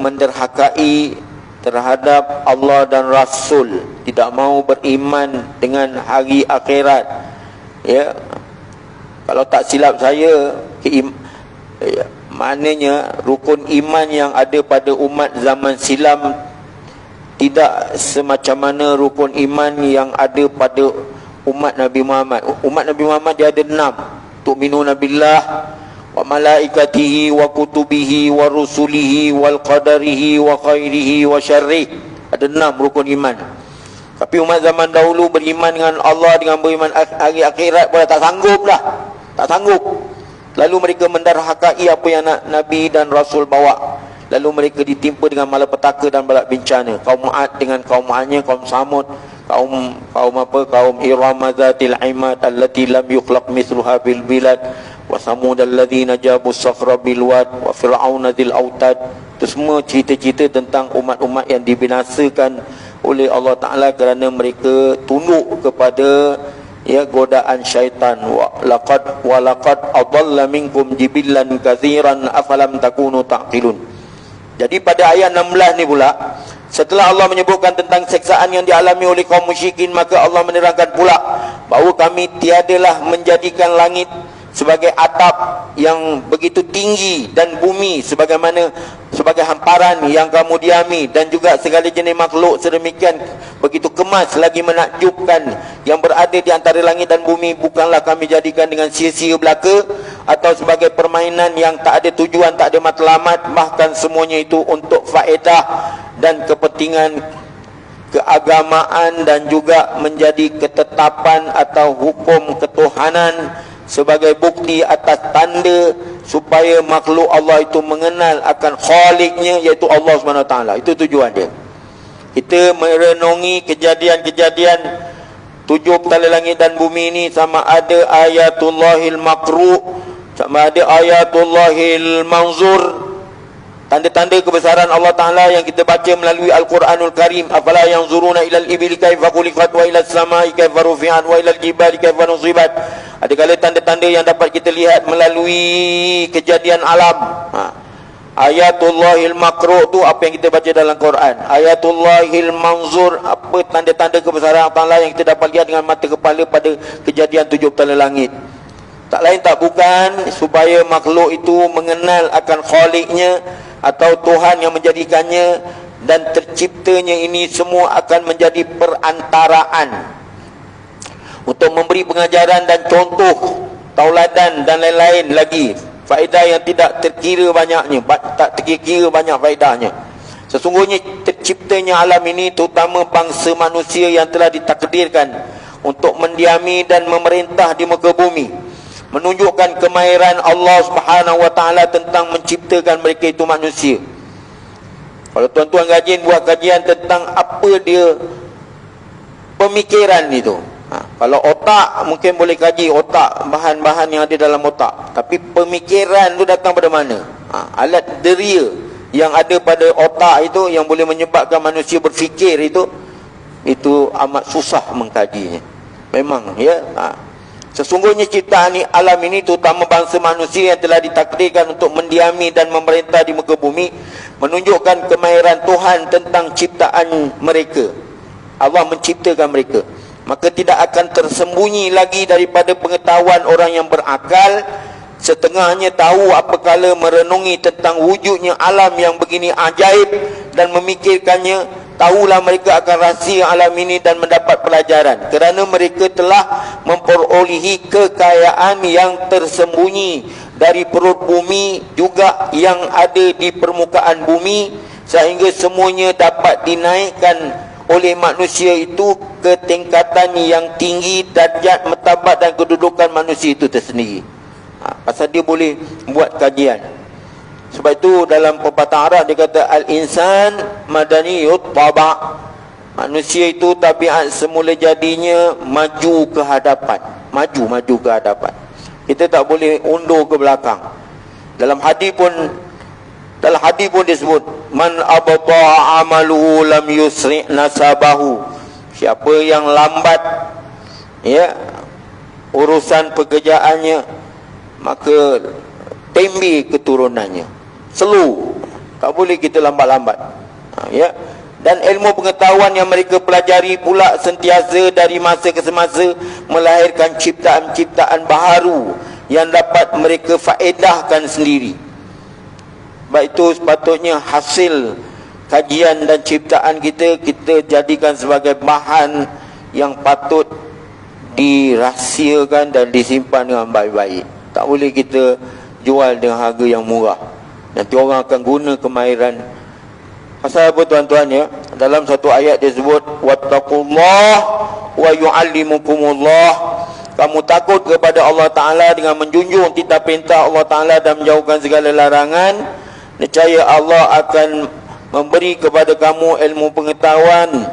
menderhakai terhadap Allah dan Rasul, tidak mau beriman dengan hari akhirat ya. Kalau tak silap saya, Maknanya rukun iman yang ada pada umat zaman silam tidak semacam mana rukun iman yang ada pada umat Nabi Muhammad. Umat Nabi Muhammad dia ada 6. Tu'minuna billah wa malaikatihi wa kutubihi wa rusulihi wal qadarihi wa khairihi wa syarrih. Ada 6 rukun iman. Tapi umat zaman dahulu beriman dengan Allah, dengan beriman hari akhirat pun tak sanggup dah. Tak sanggup. Lalu mereka mendarhakai apa yang Nabi dan Rasul bawa. Lalu mereka ditimpa dengan malapetaka dan balak bencana. Kaum Ad dengan kaum Adnya, kaum Samud, kaum Iram zatil imad allati lam yukhlaq mithluha bil bilad, wa samud alladhina jabu sakhra bil wad, wa fir'aun dzil autad. Itu semua cerita-cerita tentang umat-umat yang dibinasakan oleh Allah Ta'ala kerana mereka tunduk kepada godaan syaitan. Laqad adalla minkum jibillan katsiran afalam takunu ta'qilun. Jadi pada ayat 16 ni pula, setelah Allah menyebutkan tentang seksaan yang dialami oleh kaum musyrikin, maka Allah menerangkan pula bahawa kami tiadalah menjadikan langit sebagai atap yang begitu tinggi dan bumi sebagai hamparan yang kamu diami, dan juga segala jenis makhluk sedemikian begitu kemas lagi menakjubkan yang berada di antara langit dan bumi bukanlah kami jadikan dengan sia-sia belaka atau sebagai permainan yang tak ada tujuan, tak ada matlamat, bahkan semuanya itu untuk faedah dan kepentingan keagamaan dan juga menjadi ketetapan atau hukum ketuhanan sebagai bukti atas tanda supaya makhluk Allah itu mengenal akan Khaliqnya, iaitu Allah SWT. Itu tujuan dia. Kita merenungi kejadian-kejadian 7 petala langit dan bumi ini, sama ada ayatullahil makru', sama ada ayatullahil manzur, tanda-tanda kebesaran Allah Ta'ala yang kita baca melalui Al-Quranul Karim. Afala yanzuruna ilal ibili kaifa khuliqat wa ilal samai kaifa rufi'at wa ilal jibali kaifa nusibat. Adakala tanda-tanda yang dapat kita lihat melalui kejadian alam. Ayatullahil makru' tu apa yang kita baca dalam Quran. Ayatullahil manzur, apa tanda-tanda kebesaran Allah Ta'ala yang kita dapat lihat dengan mata kepala pada kejadian 7 petala langit. Tak lain tak bukan supaya makhluk itu mengenal akan Khaliqnya atau Tuhan yang menjadikannya, dan terciptanya ini semua akan menjadi perantaraan untuk memberi pengajaran dan contoh, tauladan dan lain-lain lagi, faedah yang tidak terkira banyaknya, tak terkira banyak faedahnya. Sesungguhnya terciptanya alam ini terutama bangsa manusia yang telah ditakdirkan untuk mendiami dan memerintah di muka bumi, menunjukkan kemahiran Allah Subhanahu Wa Taala tentang menciptakan mereka itu manusia. Kalau tuan-tuan rajin buat kajian tentang apa dia pemikiran itu, kalau otak mungkin boleh kaji otak, bahan-bahan yang ada dalam otak, tapi pemikiran itu datang pada mana? Alat deria yang ada pada otak itu yang boleh menyebabkan manusia berfikir itu amat susah mengkajinya. Memang ya. Sesungguhnya ciptaan alam ini terutama bangsa manusia yang telah ditakdirkan untuk mendiami dan memerintah di muka bumi, menunjukkan kemahiran Tuhan tentang ciptaan mereka. Allah menciptakan mereka, maka tidak akan tersembunyi lagi daripada pengetahuan orang yang berakal. Setengahnya tahu apabila merenungi tentang wujudnya alam yang begini ajaib dan memikirkannya, tahulah mereka akan rahsia alam ini dan mendapat pelajaran, kerana mereka telah memperolehi kekayaan yang tersembunyi dari perut bumi juga yang ada di permukaan bumi, sehingga semuanya dapat dinaikkan oleh manusia itu ke tingkatan yang tinggi darjat, martabat dan kedudukan manusia itu tersendiri. Pasal dia boleh buat kajian. Sebab itu dalam pepatah Arab dia kata al-insan madaniyut taba'. Manusia itu tabiat semula jadinya maju ke hadapan. Maju ke hadapan. Kita tak boleh undur ke belakang. Dalam hadis pun disebut man abta'a amaluhu lam yusri' nasabahu. Siapa yang lambat urusan pekerjaannya, maka tembi keturunannya. Slow. Tak boleh kita lambat-lambat. Dan ilmu pengetahuan yang mereka pelajari pula sentiasa dari masa ke semasa melahirkan ciptaan-ciptaan baharu yang dapat mereka faedahkan sendiri. Sebab itu sepatutnya hasil kajian dan ciptaan kita jadikan sebagai bahan yang patut dirahsiakan dan disimpan dengan baik-baik. Tak boleh kita jual dengan harga yang murah. Nanti orang akan guna kemahiran. Pasal apa tuan-tuan ya? Dalam satu ayat dia sebut wattaqullah wa yu'allimukumullah. Kamu takut kepada Allah Ta'ala dengan menjunjung titah perintah Allah Ta'ala dan menjauhkan segala larangan. Nescaya Allah akan memberi kepada kamu ilmu pengetahuan.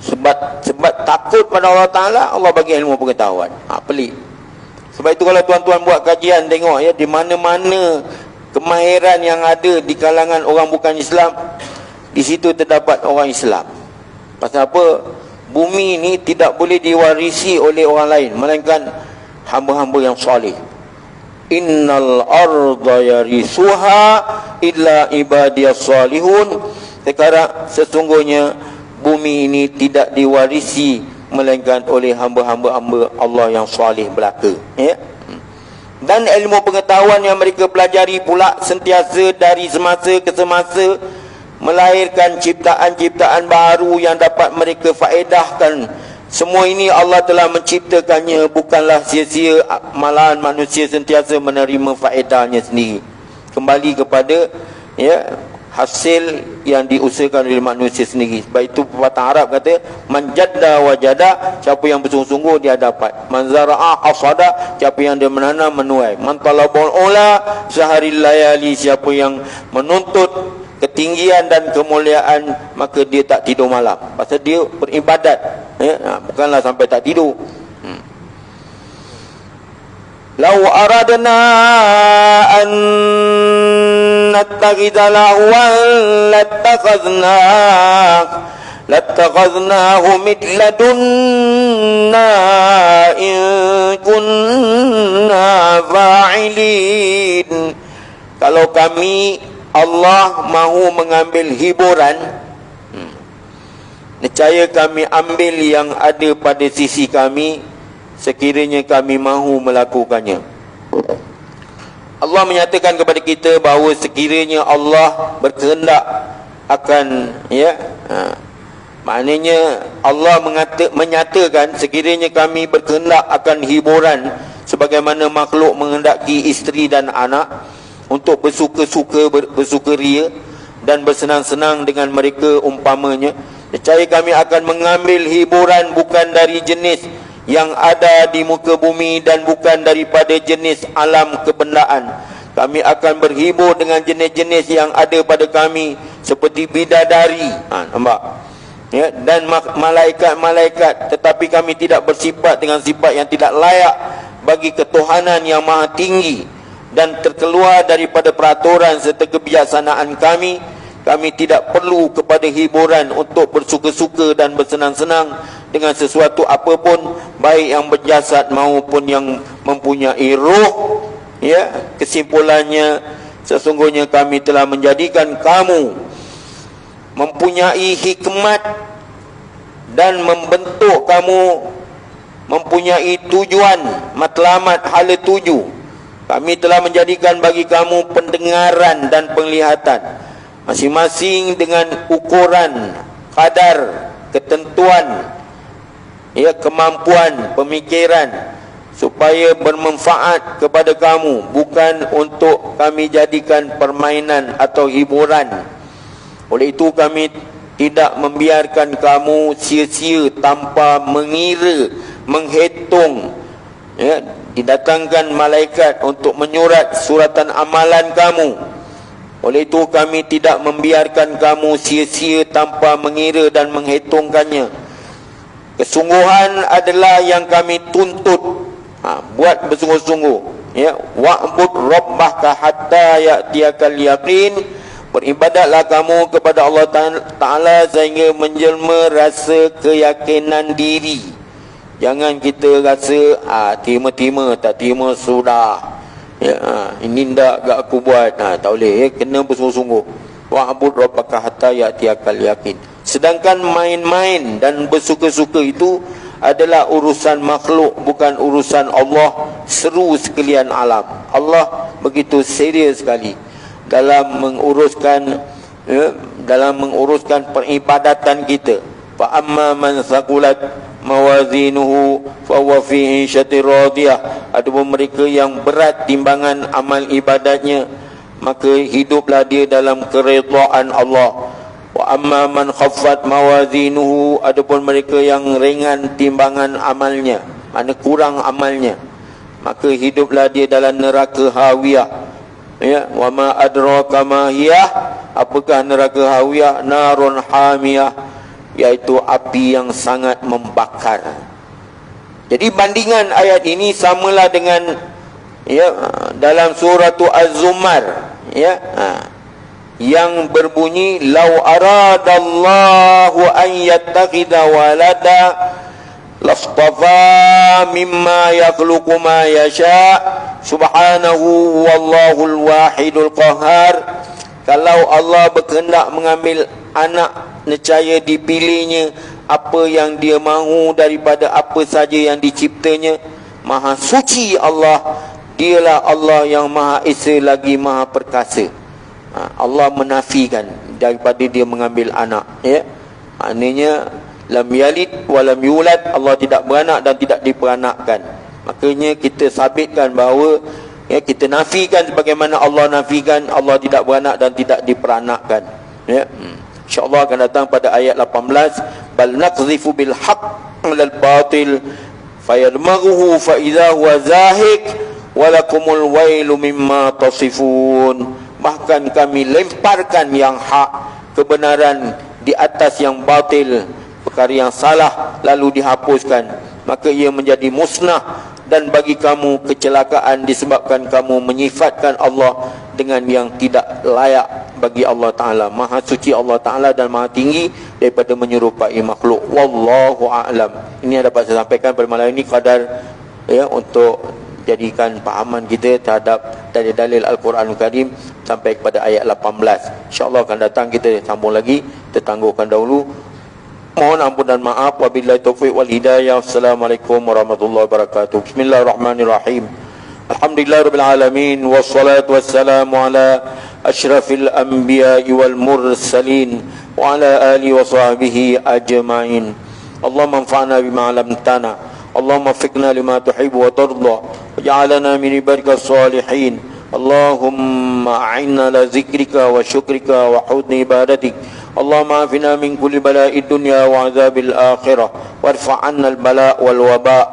Sebab takut pada Allah Ta'ala, Allah bagi ilmu pengetahuan. Pelik. Sebab itu kalau tuan-tuan buat kajian, tengok ya, di mana-mana kemahiran yang ada di kalangan orang bukan Islam, di situ terdapat orang Islam. Pasal apa? Bumi ini tidak boleh diwarisi oleh orang lain, melainkan hamba-hamba yang soleh. Innal arda yarisuha illa ibadiyas salihun. Sekarang sesungguhnya bumi ini tidak diwarisi melainkan oleh hamba-hamba Allah yang soleh belaka, ya. Dan ilmu pengetahuan yang mereka pelajari pula sentiasa dari semasa ke semasa melahirkan ciptaan-ciptaan baru yang dapat mereka faedahkan. Semua ini Allah telah menciptakannya, bukanlah sia-sia, malahan manusia sentiasa menerima faedahnya sendiri. Kembali kepada ya hasil yang diusahakan oleh manusia sendiri. Sebab itu pepatah Arab kata man jadda wajada, siapa yang bersungguh-sungguh dia dapat. Man zara'a hasada, siapa yang dia menanam menuai. Man talabul ula saharil layali, siapa yang menuntut ketinggian dan kemuliaan maka dia tak tidur malam. Pasal dia beribadat, ya, bukanlah sampai tak tidur. Lau aradna an nattakhidha lahwan lattakhadnahu min ladunna in kunna fa'ilin. Kalau kami Allah mahu mengambil hiburan, nescaya kami ambil yang ada pada sisi kami sekiranya kami mahu melakukannya. Allah menyatakan kepada kita bahawa sekiranya Allah berkehendak akan, ya, maknanya Allah menyatakan sekiranya kami berkehendak akan hiburan sebagaimana makhluk menghendaki isteri dan anak untuk bersuka-suka, bersukaria dan bersenang-senang dengan mereka umpamanya, nescaya kami akan mengambil hiburan bukan dari jenis yang ada di muka bumi dan bukan daripada jenis alam kebendaan. Kami akan berhibur dengan jenis-jenis yang ada pada kami seperti bidadari, nampak? Ya, dan malaikat-malaikat, tetapi kami tidak bersifat dengan sifat yang tidak layak bagi ketuhanan yang maha tinggi dan terkeluar daripada peraturan serta kebijaksanaan kami. Kami tidak perlu kepada hiburan untuk bersuka-suka dan bersenang-senang dengan sesuatu apapun, baik yang berjasad maupun yang mempunyai roh. Ya, kesimpulannya sesungguhnya kami telah menjadikan kamu mempunyai hikmat dan membentuk kamu mempunyai tujuan matlamat hala tuju. Kami telah menjadikan bagi kamu pendengaran dan penglihatan, masing-masing dengan ukuran, kadar, ketentuan, ya, kemampuan, pemikiran, supaya bermanfaat kepada kamu, bukan untuk kami jadikan permainan atau hiburan. Oleh itu kami tidak membiarkan kamu sia-sia tanpa mengira, menghitung, ya, didatangkan malaikat untuk menyurat suratan amalan kamu. Oleh itu kami tidak membiarkan kamu sia-sia tanpa mengira dan menghitungkannya. Kesungguhan adalah yang kami tuntut. Buat bersungguh-sungguh, ya. Wa'bud rabbaka hatta ya'tiyakal yaqin. Beribadatlah kamu kepada Allah Ta'ala sehingga menjelma rasa keyakinan diri. Jangan kita rasa terima-terima, tak terima sudah, ya, ini ndak gak aku buat, tak boleh, ya. Kena bersungguh-sungguh. Wa'bud rabbaka hatta ya'tiyakal yaqin. Sedangkan main-main dan bersuka-suka itu adalah urusan makhluk, bukan urusan Allah. Seru sekalian alam. Allah begitu serius sekali. dalam menguruskan peribadatan kita. Fa amma man saqulat mawazinuhu fa huwa fi 'ishatir radiyah. Adapun mereka yang berat timbangan amal ibadatnya, maka hiduplah dia dalam keredaan Allah. Wa amma man khaffat mawazinuhu, adapun mereka yang ringan timbangan amalnya, mana kurang amalnya, maka hiduplah dia dalam neraka hawiyah. Ya, wa ma adraka ma hiya, apakah neraka hawiyah? Narun hamiyah, iaitu api yang sangat membakar. Jadi bandingan ayat ini samalah dengan dalam surah Az-Zumar, yang berbunyi lau aradallahu an yattakhidha walada lastafa mimma yakhluqu ma yasha subhanahu wallahul wahidul qahar. Kalau Allah berkehendak mengambil anak, nescaya dipilihnya apa yang dia mahu daripada apa saja yang diciptanya. Maha suci Allah, dialah Allah yang Maha Esa lagi Maha Perkasa. Allah menafikan daripada dia mengambil anak, maknanya lam yalid wa lam yulad, Allah tidak beranak dan tidak diperanakkan. Makanya kita sabitkan bahawa kita nafikan sebagaimana Allah nafikan, Allah tidak beranak dan tidak diperanakkan. InsyaAllah akan datang pada ayat 18, bal naqzifu bil haqq 'alal batil fayadmaghuhu fa idza huwa zahiq walakumul wailu mimma tasifun. Bahkan kami lemparkan yang hak, kebenaran di atas yang batil, perkara yang salah lalu dihapuskan, maka ia menjadi musnah, dan bagi kamu kecelakaan disebabkan kamu menyifatkan Allah dengan yang tidak layak bagi Allah Ta'ala. Maha suci Allah Ta'ala dan maha tinggi daripada menyerupai makhluk. Wallahu a'lam. Ini yang dapat saya sampaikan pada malam ini, kadar untuk jadikan pahaman kita terhadap dalil-dalil Al-Quranul Karim sampai kepada ayat 18. InsyaAllah akan datang kita sambung lagi. Kita tangguhkan dahulu. Mohon ampun dan maaf. Wabillahi taufiq wal hidayah. Assalamualaikum warahmatullahi wabarakatuh. Bismillahirrahmanirrahim. Alhamdulillahirabbil alamin, wassalatu wassalamu ala asyrafil anbiya'i wal mursalin wa ala alihi wa sahbihi ajma'in. Allahumma anfa'na bima 'allamtana, Allahumma waffiqna lima tuhibbu wa tarda, waj'alna min ibadika salihin. Allahumma a'inna ala zikrika wa syukrika wa husni ibadatik. Allahumma afina min kulli bala'i dunya wa azabil akhirah, warfa' 'anna al-bala' wal waba'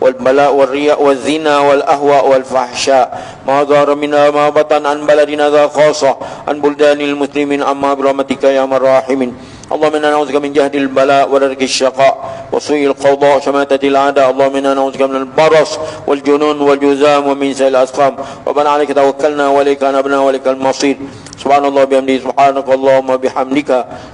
wal bala' wal riya' wal zina wal ahwa' wal fahsya' ma dhahara minha ma batan an baladina dha khassa an buldanil muslimin amma bi rahmatika ya arhamar rahimin. اللهم إنا نعوذ من جهد البلاء ودرك الشقاء وسوء القضاء وشماتة الأعداء. اللهم إنا نعوذ من البرص والجنون والجذام ومن سائر الأسقام. ربنا عليك توكلنا وإليك أنبنا وإليك المصير. سبحان الله بحمده سبحانك اللهم بحمدك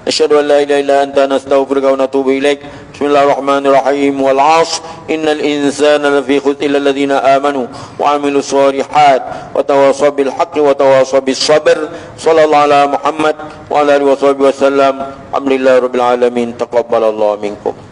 نشهد أن لا إله إلا أنت نستغفرك ونتوب إليك. بسم الله الرحمن الرحيم. والعصر إن الإنسان لفي خسر إلا الذين آمنوا وعملوا الصالحات وتواصوا بالحق وتواصوا بالصبر. صلى الله على محمد وعلى آله وصحبه وسلم. الحمد لله رب العالمين. تقبل الله منكم.